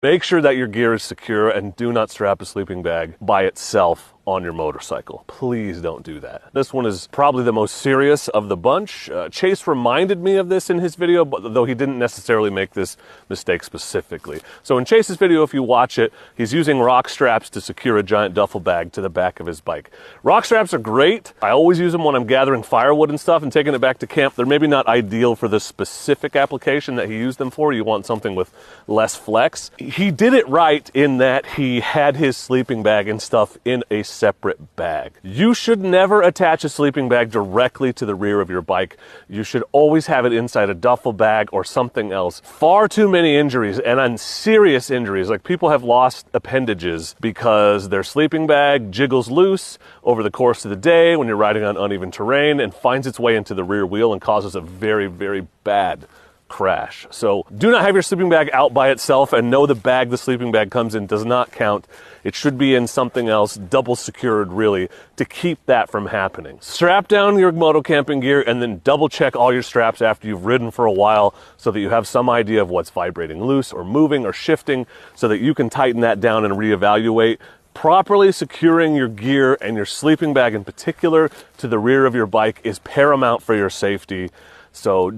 Make sure that your gear is secure and do not strap a sleeping bag by itself on your motorcycle. Please don't do that. This one is probably the most serious of the bunch. Chase reminded me of this in his video, but though he didn't necessarily make this mistake specifically. So in Chase's video, if you watch it, he's using rock straps to secure a giant duffel bag to the back of his bike. Rock straps are great. I always use them when I'm gathering firewood and stuff and taking it back to camp. They're maybe not ideal for the specific application that he used them for. You want something with less flex. He did it right in that he had his sleeping bag and stuff in a separate bag. You should never attach a sleeping bag directly to the rear of your bike. You should always have it inside a duffel bag or something else. Far too many injuries, and serious injuries, like people have lost appendages because their sleeping bag jiggles loose over the course of the day when you're riding on uneven terrain and finds its way into the rear wheel and causes a very, very bad crash. So do not have your sleeping bag out by itself, and know the bag the sleeping bag comes in does not count. It should be in something else, double secured really, to keep that from happening. Strap down your moto camping gear and then double check all your straps after you've ridden for a while so that you have some idea of what's vibrating loose or moving or shifting so that you can tighten that down and reevaluate. Properly securing your gear and your sleeping bag in particular to the rear of your bike is paramount for your safety. So